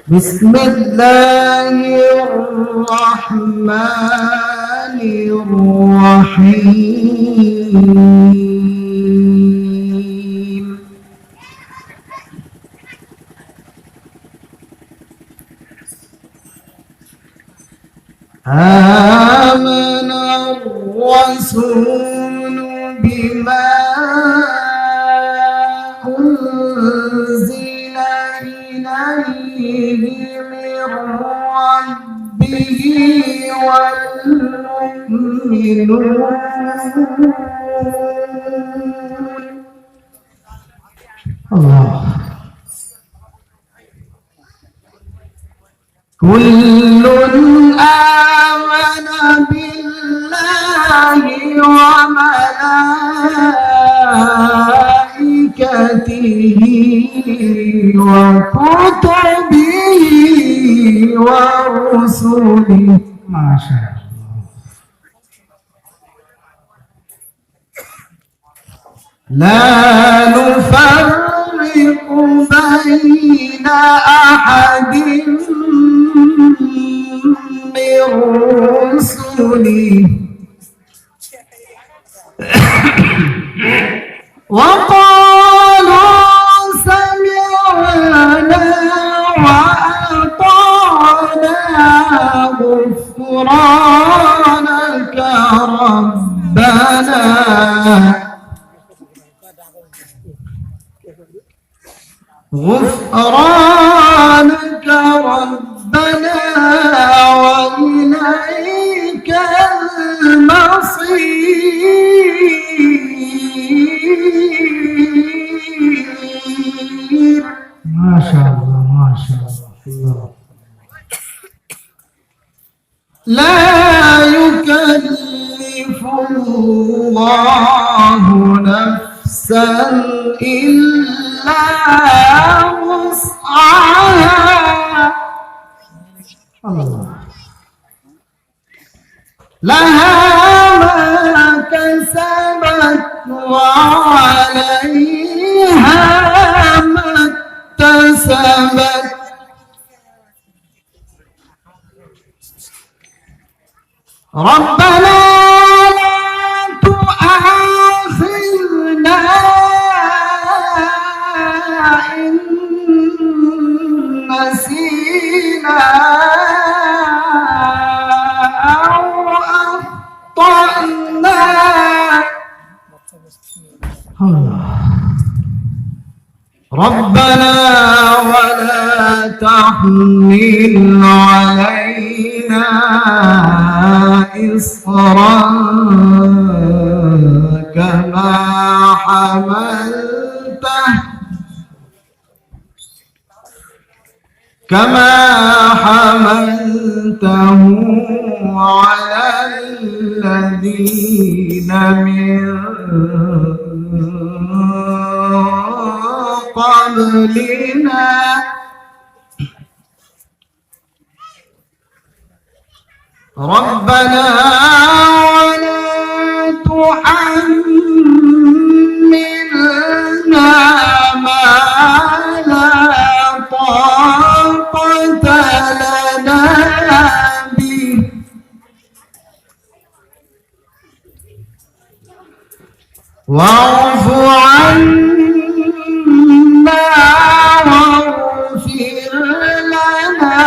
بسم الله الرحمن الرحيم. آمن الرسول بما أنزل إليه من ربه والمؤمنون الله كل آمن بالله وملائكته وكتبه ورسله ما شاء الله لا نفرق بين أحد من رسله وقالوا سمعنا وأطعنا غفرانك ربنا غفرانك ربنا وإليك المصير. ما شاء الله ما شاء الله. لا يكلف الله نفسا إلا وسعها الله لها ما كسبت وعليها ما اكتسبت ربنا لا تؤاخذنا إن نسينا أو أخطأنا ربنا ولا تحمل علينا إصرا كما حملته على الذين من قبلنا ربنا ولا تحملنا ما لا طاقة لنا به واعف عنا واغفر لنا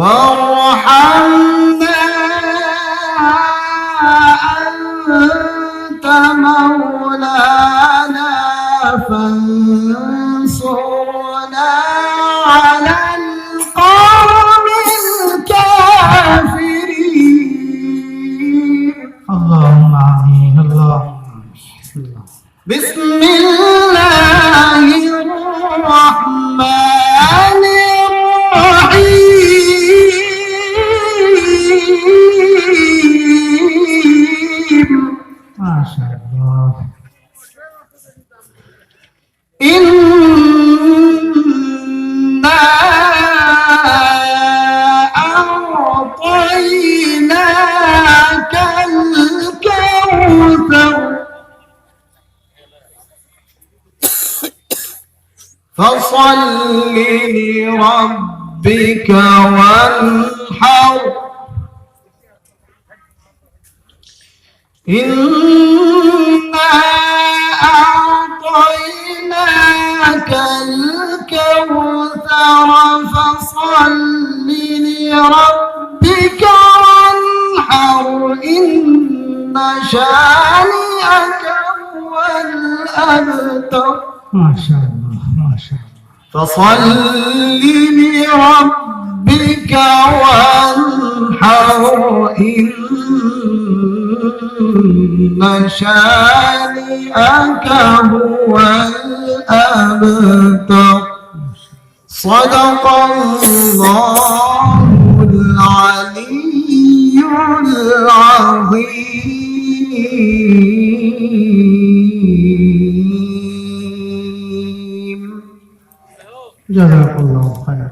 وارحمنا أنت مولانا فانصرنا على القوم الكافرين. اللهم آمين. اللهم بسم الله الرحمن الرحيم. ما شاء الله. إنا أعطيناك الكوثر فصل لربك وانحر إنا أعطيناك الكوثر فصل لربك وانحر إن شانئك هو الأبتر. ما شاء الله ما شاء الله. فصل لربك وانحر إن شانئك هو الأبتر. صدق الله العلي العظيم. جزاك الله خيرا.